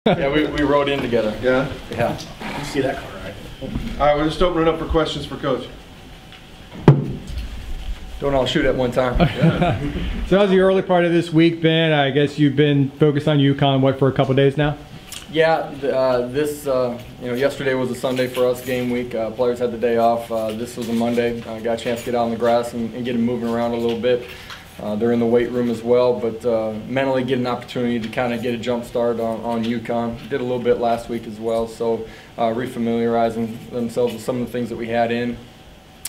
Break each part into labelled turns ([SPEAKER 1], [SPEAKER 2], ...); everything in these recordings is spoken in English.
[SPEAKER 1] Yeah, we rode in together.
[SPEAKER 2] Yeah?
[SPEAKER 1] Yeah.
[SPEAKER 3] You see that car, right?
[SPEAKER 2] All right, we're just opening up for questions for Coach.
[SPEAKER 1] Don't all shoot at one time.
[SPEAKER 4] So how's the early part of this week been? I guess you've been focused on UConn, what, for a couple days now?
[SPEAKER 1] Yeah, yesterday was a Sunday for us, game week. Players had the day off. This was a Monday. Got a chance to get out on the grass and get them moving around a little bit. They're in the weight room as well, but mentally get an opportunity to kind of get a jump start on UConn. Did a little bit last week as well, so refamiliarizing themselves with some of the things that we had in.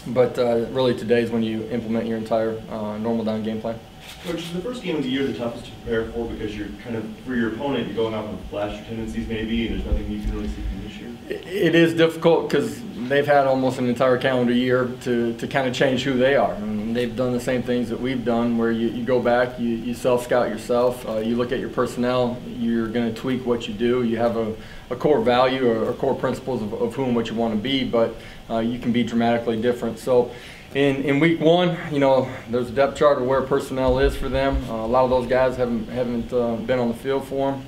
[SPEAKER 1] But really today is when you implement your entire normal down game plan.
[SPEAKER 5] Coach, is the first game of the year the toughest to prepare for because you're kind of, for your opponent, you're going off with flashy tendencies maybe, and there's nothing you can really see from this year?
[SPEAKER 1] It is difficult because they've had almost an entire calendar year to kind of change who they are. I mean, they've done the same things that we've done where you go back, you self-scout yourself, you look at your personnel, you're going to tweak what you do. You have a core value or core principles of who and what you want to be, but you can be dramatically different. So in week one, there's a depth chart of where personnel is for them. A lot of those guys haven't been on the field for them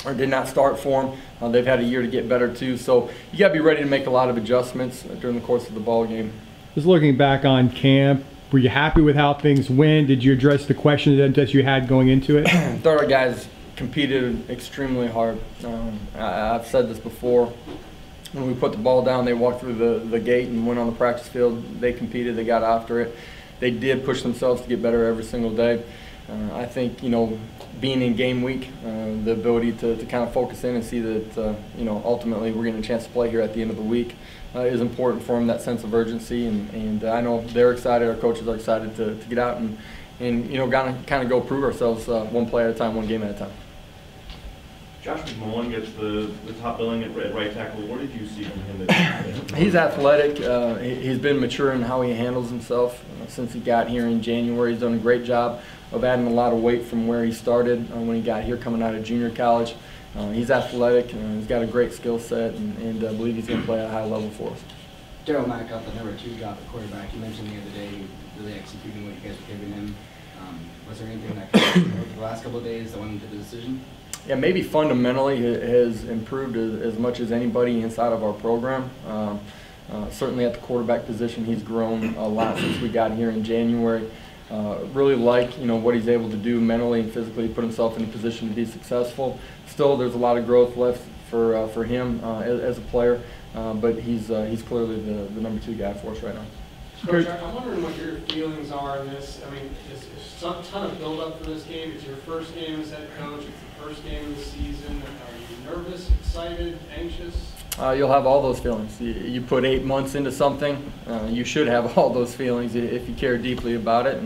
[SPEAKER 1] or did not start for them. They've had a year to get better too. So you got to be ready to make a lot of adjustments during the course of the ball game.
[SPEAKER 4] Just looking back on camp, were you happy with how things went? Did you address the questions that you had going into it?
[SPEAKER 1] Thought our guys competed extremely hard. I've said this before. When we put the ball down, they walked through the gate and went on the practice field. They competed, they got after it. They did push themselves to get better every single day. I think, being in game week, the ability to kind of focus in and see that, ultimately we're getting a chance to play here at the end of the week is important for them, that sense of urgency. And I know they're excited, our coaches are excited to get out and kind of go prove ourselves one play at a time, one game at a time.
[SPEAKER 5] Josh McMullen gets the top billing at right tackle. What did you see from him?
[SPEAKER 1] He's athletic. He's been mature in how he handles himself since he got here in January. He's done a great job of adding a lot of weight from where he started when he got here coming out of junior college. He's athletic. He's got a great skill set, and I believe he's going to play at a high level for us.
[SPEAKER 3] Daryl Mack got the #2 job at quarterback. You mentioned the other day really executing what you guys were giving him. Was there anything that came over the last couple of days that went into the decision?
[SPEAKER 1] Yeah, maybe fundamentally has improved as much as anybody inside of our program. Certainly at the quarterback position, he's grown a lot since we got here in January. Really like what he's able to do mentally and physically, put himself in a position to be successful. Still, there's a lot of growth left for him as a player, but he's clearly the #2 guy for us right now.
[SPEAKER 6] Coach, I'm wondering what your feelings are in this. I mean, there's a ton of build-up for this game. It's your first game as head coach. It's the first game of the season. Are you nervous, excited, anxious?
[SPEAKER 1] You'll have all those feelings. You put 8 months into something, you should have all those feelings if you care deeply about it.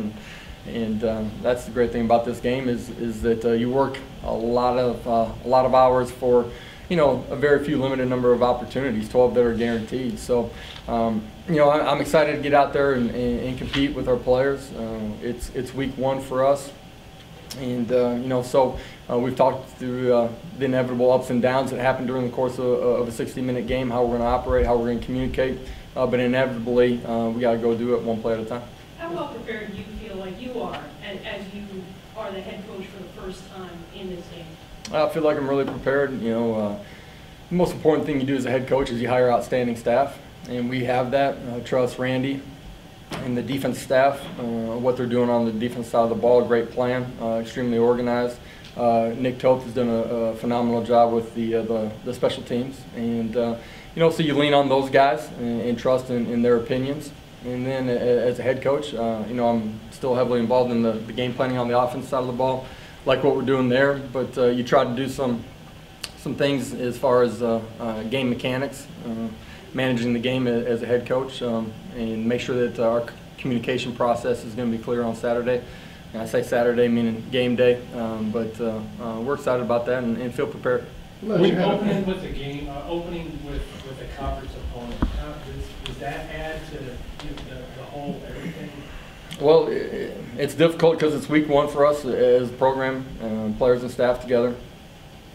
[SPEAKER 1] And that's the great thing about this game is that you work a lot of hours for a very few limited number of opportunities, 12 that are guaranteed. So, I'm excited to get out there and compete with our players. It's week one for us. And, so we've talked through the inevitable ups and downs that happen during the course of a 60-minute game, how we're going to operate, how we're going to communicate. But inevitably, we got to go do it one play at a time.
[SPEAKER 7] How well prepared do you feel like you are as you are the head coach for the first time in this game?
[SPEAKER 1] I feel like I'm really prepared. The most important thing you do as a head coach is you hire outstanding staff, and we have that. Trust Randy and the defense staff, what they're doing on the defense side of the ball. Great plan, extremely organized. Nick Toth has done a phenomenal job with the special teams, and so you lean on those guys and trust in their opinions. And then as a head coach, I'm still heavily involved in the game planning on the offense side of the ball, like what we're doing there. But you try to do some things as far as game mechanics, managing the game as a head coach, and make sure that our communication process is going to be clear on Saturday. And I say Saturday meaning game day, but we're excited about that and feel prepared.
[SPEAKER 8] Opening with the game, opening with a conference opponent, does that add to the whole everything?
[SPEAKER 1] Well, it's difficult because it's week one for us as a program, players and staff together.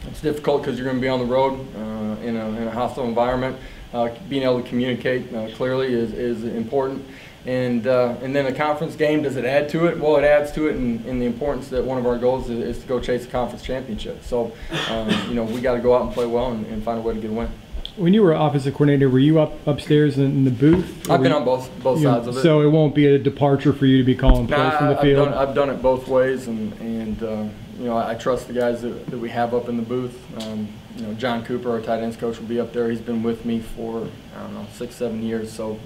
[SPEAKER 1] It's difficult because you're going to be on the road in a hostile environment. Being able to communicate clearly is important. And then a conference game, does it add to it? Well, it adds to it in the importance that one of our goals is to go chase a conference championship. So, we got to go out and play well and find a way to get a win.
[SPEAKER 4] When you were offensive coordinator, were you upstairs in the booth?
[SPEAKER 1] I've been on both sides of it.
[SPEAKER 4] So it won't be a departure for you to be calling plays from the field?
[SPEAKER 1] I've done it both ways, and I trust the guys that we have up in the booth. John Cooper, our tight ends coach, will be up there. He's been with me for, 6-7 years, so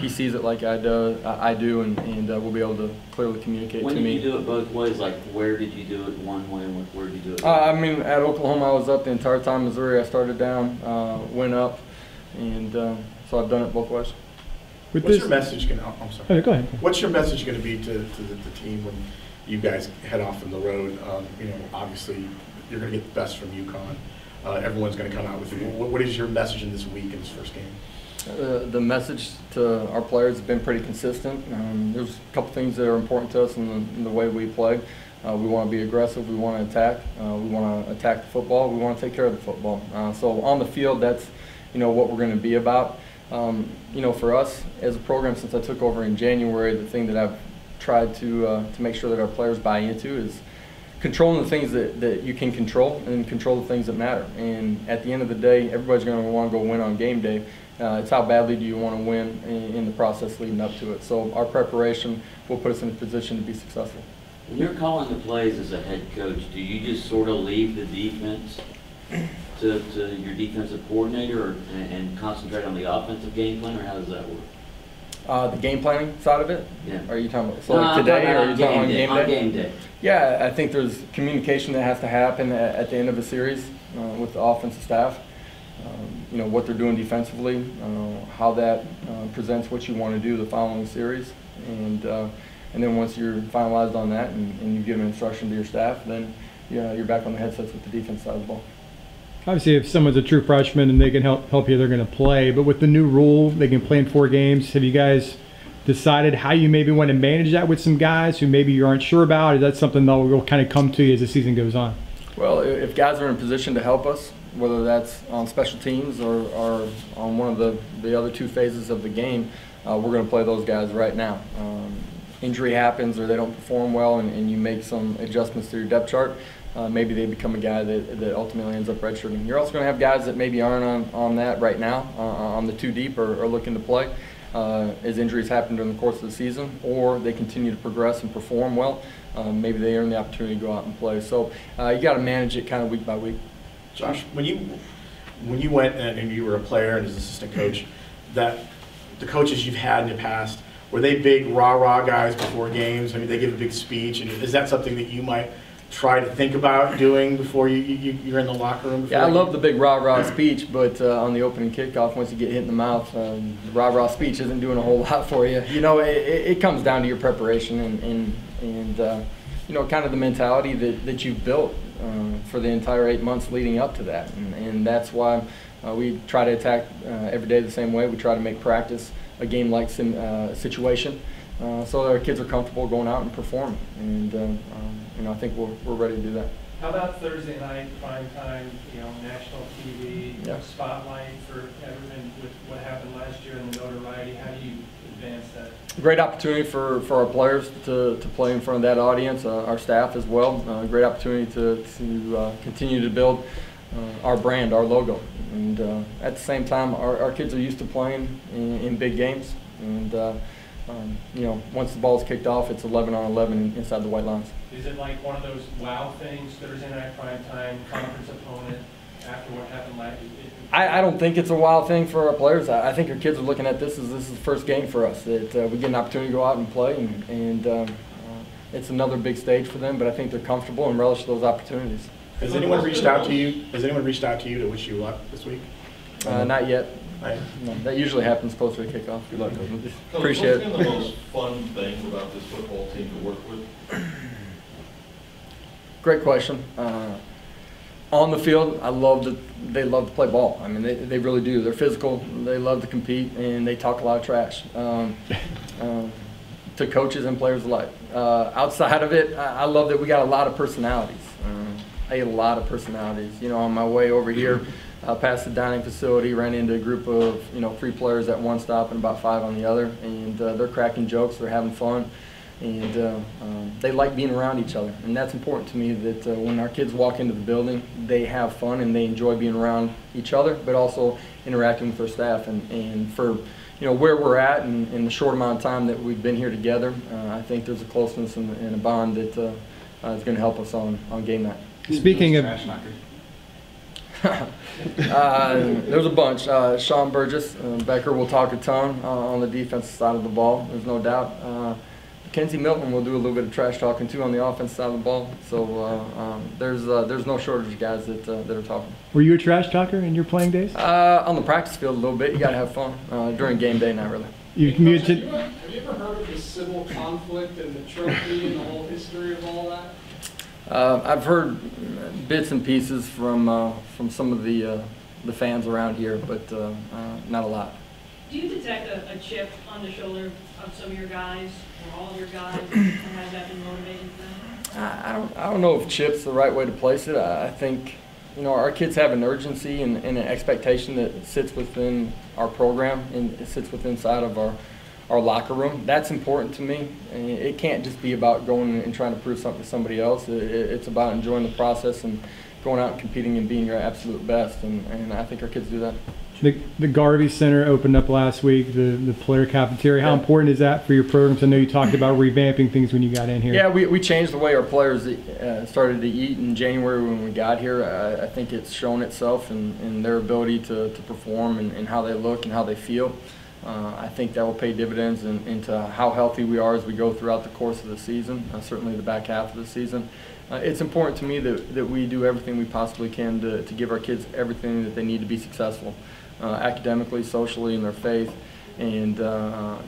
[SPEAKER 1] he sees it like I do, and will be able to clearly communicate to me.
[SPEAKER 9] When did you do it both ways? Like, where did you do it one way, and where did you do it?
[SPEAKER 1] At Oklahoma, I was up the entire time. Missouri, I started down, went up, and so I've done it both ways.
[SPEAKER 10] What's your message going to, I'm sorry.
[SPEAKER 4] Oh, go ahead.
[SPEAKER 10] What's your message going to be to the team when you guys head off on the road? Obviously, you're going to get the best from UConn. Everyone's going to come out with you. What is your message in this week in this first game?
[SPEAKER 1] The message to our players has been pretty consistent. There's a couple things that are important to us in the way we play. We want to be aggressive. We want to attack. We want to attack the football. We want to take care of the football. So on the field, that's what we're going to be about. For us as a program, since I took over in January, the thing that I've tried to make sure that our players buy into is controlling the things that you can control and control the things that matter. And at the end of the day, everybody's going to want to go win on game day. It's how badly do you want to win in the process leading up to it. So our preparation will put us in a position to be successful.
[SPEAKER 9] When you're calling the plays as a head coach, do you just sort of leave the defense to your defensive coordinator and concentrate on the offensive game plan, or how does that work?
[SPEAKER 1] The game planning side of it?
[SPEAKER 9] Yeah.
[SPEAKER 1] Are you talking about today, or are you talking on game day?
[SPEAKER 9] On game day.
[SPEAKER 1] Yeah, I think there's communication that has to happen at the end of a series with the offensive staff. What they're doing defensively, how that presents what you want to do the following series, and then once you're finalized on that and you give an instruction to your staff, then you're back on the headsets with the defense side of the ball.
[SPEAKER 4] Obviously, if someone's a true freshman and they can help you, they're going to play. But with the new rule, they can play in 4 games. Have you guys decided how you maybe want to manage that with some guys who maybe you aren't sure about? Is that something that will kind of come to you as the season goes on?
[SPEAKER 1] Well, if guys are in a position to help us, whether that's on special teams or on one of the other 2 phases of the game, we're going to play those guys right now. Injury happens or they don't perform well and you make some adjustments to your depth chart, maybe they become a guy that ultimately ends up redshirting. You're also going to have guys that maybe aren't on that right now, on the 2 deep or looking to play as injuries happen during the course of the season, or they continue to progress and perform well. Maybe they earn the opportunity to go out and play. So you got to manage it kind of week by week.
[SPEAKER 10] Josh, when you went and you were a player and as assistant coach, that the coaches you've had in the past, were they big rah-rah guys before games? I mean, they give a big speech, and is that something that you might try to think about doing before you're in the locker room?
[SPEAKER 1] Yeah, I love the big rah-rah speech, but on the opening kickoff, once you get hit in the mouth, the rah-rah speech isn't doing a whole lot for you. It comes down to your preparation and kind of the mentality that you've built for the entire 8 months leading up to that, and that's why we try to attack every day the same way. We try to make practice a game-like situation so that our kids are comfortable going out and performing, and I think we're ready to do that.
[SPEAKER 8] How about Thursday night, prime time, national TV, spotlight for everything with what happened last year and the notoriety? How do you advance that?
[SPEAKER 1] Great opportunity for our players to play in front of that audience, our staff as well. Great opportunity to continue to build our brand, our logo. And at the same time, our kids are used to playing in big games. And once the ball's kicked off, it's 11 on 11 inside the white lines.
[SPEAKER 8] Is it like one of those wow things, Thursday night prime time, conference opponent, after what happened last year?
[SPEAKER 1] I don't think it's a wild thing for our players. I think our kids are looking at this as this is the first game for us, that we get an opportunity to go out and play, and it's another big stage for them, but I think they're comfortable and relish those opportunities.
[SPEAKER 10] Has anyone reached out to you? To wish you luck this week?
[SPEAKER 1] Not yet. No, that usually happens closer to kickoff. Good luck. Appreciate it.
[SPEAKER 5] What's been the most fun thing about this football team to work with?
[SPEAKER 1] Great question. On the field, they love to play ball. I mean, they really do. They're physical. They love to compete, and they talk a lot of trash to coaches and players alike. Outside of it, I love that we got a lot of personalities. On my way over here, past the dining facility, ran into a group of 3 players at one stop and about 5 on the other, and they're cracking jokes, they're having fun, and they like being around each other. And that's important to me, that when our kids walk into the building, they have fun and they enjoy being around each other, but also interacting with their staff. And for where we're at and in the short amount of time that we've been here together, I think there's a closeness and a bond that is going to help us on game night.
[SPEAKER 4] Speaking of
[SPEAKER 3] Trash talker?
[SPEAKER 1] There's a bunch. Sean Burgess, Becker will talk a ton on the defensive side of the ball, there's no doubt. Kenzie Milton will do a little bit of trash talking too on the offensive side of the ball. So there's no shortage of guys that are talking.
[SPEAKER 4] Were you a trash talker in your playing days?
[SPEAKER 1] On the practice field a little bit. You got to have fun. During game day, not really.
[SPEAKER 4] You
[SPEAKER 6] Have
[SPEAKER 4] commuted.
[SPEAKER 6] you ever heard of the civil conflict and the trophy and the whole history of all that?
[SPEAKER 1] I've heard bits and pieces from some of the fans around here, but not a lot.
[SPEAKER 7] Do you detect a chip on the shoulder of some of your guys, or all of your guys, and has that been motivating for them?
[SPEAKER 1] I don't know if chip's the right way to place it. I think our kids have an urgency and an expectation that sits within our program and it sits inside of our locker room. That's important to me. And it can't just be about going and trying to prove something to somebody else. It's about enjoying the process and going out and competing and being your absolute best. And I think our kids do that.
[SPEAKER 4] The Garvey Center opened up last week, the player cafeteria. How important is that for your programs? I know you talked about revamping things when you got in here.
[SPEAKER 1] Yeah, we changed the way our players started to eat in January when we got here. I think it's shown itself in their ability to perform and how they look and how they feel. I think that will pay dividends into how healthy we are as we go throughout the course of the season, certainly the back half of the season. It's important to me that we do everything we possibly can to give our kids everything that they need to be successful. Academically, socially, in their faith, and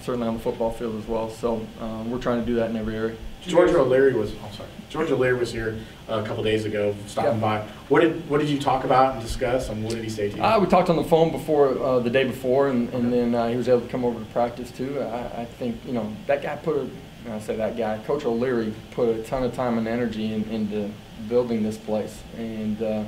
[SPEAKER 1] certainly on the football field as well. So we're trying to do that in every area.
[SPEAKER 10] George O'Leary was here a couple days ago, stopping by. What did you talk about and discuss, and what did he say to you?
[SPEAKER 1] We talked on the phone before the day before, and then he was able to come over to practice too. I think that guy Coach O'Leary put a ton of time and energy into building this place, and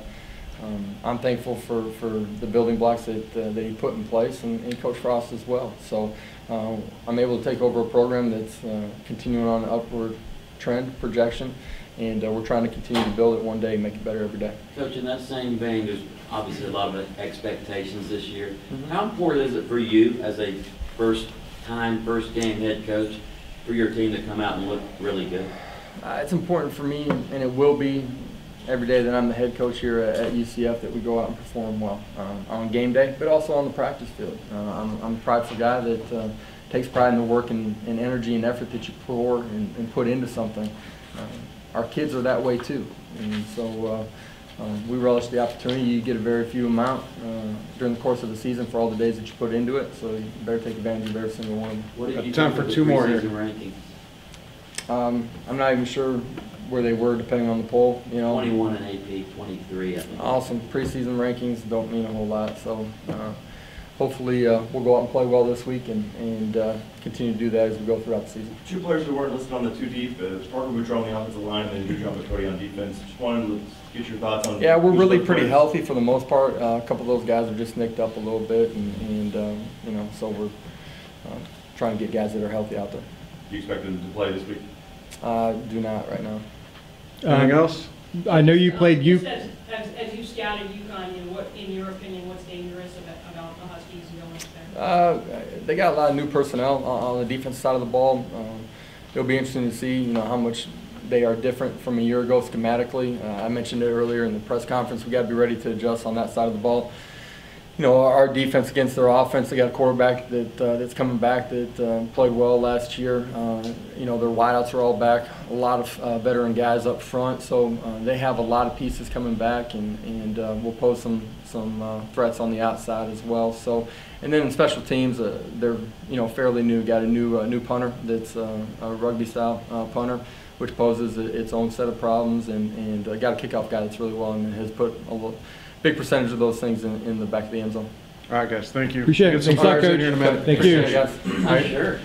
[SPEAKER 1] I'm thankful for the building blocks that he put in place, and Coach Frost as well. So I'm able to take over a program that's continuing on an upward trend projection, and we're trying to continue to build it one day and make it better every day.
[SPEAKER 9] Coach, in that same vein, there's obviously a lot of expectations this year. How important is it for you as a first game head coach for your team to come out and look really good?
[SPEAKER 1] It's important for me, and it will be every day that I'm the head coach here at UCF, that we go out and perform well on game day, but also on the practice field. I'm a prideful guy that takes pride in the work and energy and effort that you pour and put into something. Our kids are that way too, and so we relish the opportunity. You get a very few amount during the course of the season for all the days that you put into it, so you better take advantage of every single one.
[SPEAKER 9] What did you
[SPEAKER 2] Time
[SPEAKER 9] think
[SPEAKER 2] for
[SPEAKER 9] of
[SPEAKER 2] two
[SPEAKER 9] the
[SPEAKER 2] more here.
[SPEAKER 9] preseason rankings?
[SPEAKER 1] I'm not even sure where they were depending on the poll.
[SPEAKER 9] 21 in AP, 23, I think.
[SPEAKER 1] Awesome. Preseason rankings don't mean a whole lot, so hopefully we'll go out and play well this week and continue to do that as we go throughout the season.
[SPEAKER 5] 2 players who weren't listed on the 2 deep, Parker Boudreaux on the offensive line, and then John McCody on defense. Just wanted to get your thoughts on.
[SPEAKER 1] Yeah, we're
[SPEAKER 5] each of
[SPEAKER 1] really
[SPEAKER 5] those
[SPEAKER 1] pretty
[SPEAKER 5] players.
[SPEAKER 1] healthy for the most part. A couple of those guys are just nicked up a little bit, and so we're trying to get guys that are healthy out there.
[SPEAKER 5] Do you expect them to play this week?
[SPEAKER 1] Do not right now.
[SPEAKER 2] Anything else?
[SPEAKER 4] I know you played
[SPEAKER 7] Just as you scouted UConn, what, in your opinion, what's dangerous about the Huskies going there?
[SPEAKER 1] They got a lot of new personnel on the defense side of the ball. It'll be interesting to see, how much they are different from a year ago schematically. I mentioned it earlier in the press conference. We got to be ready to adjust on that side of the ball. Our defense against their offense, they got a quarterback that's coming back that played well last year. Their wideouts are all back, a lot of veteran guys up front, so they have a lot of pieces coming back, and we'll pose some threats on the outside as well. So, and then in special teams, they're fairly new. Got a new punter that's a rugby style punter, which poses its own set of problems, and got a kickoff guy that's really well and has put a big percentage of those things in the back of the end zone.
[SPEAKER 2] All right, guys, thank you.
[SPEAKER 4] Appreciate it.
[SPEAKER 2] Get some
[SPEAKER 4] Thanks a lot,
[SPEAKER 2] flyers in
[SPEAKER 4] Coach.
[SPEAKER 2] here in a minute.
[SPEAKER 4] Thank you.
[SPEAKER 1] Appreciate it, guys.
[SPEAKER 9] Sure.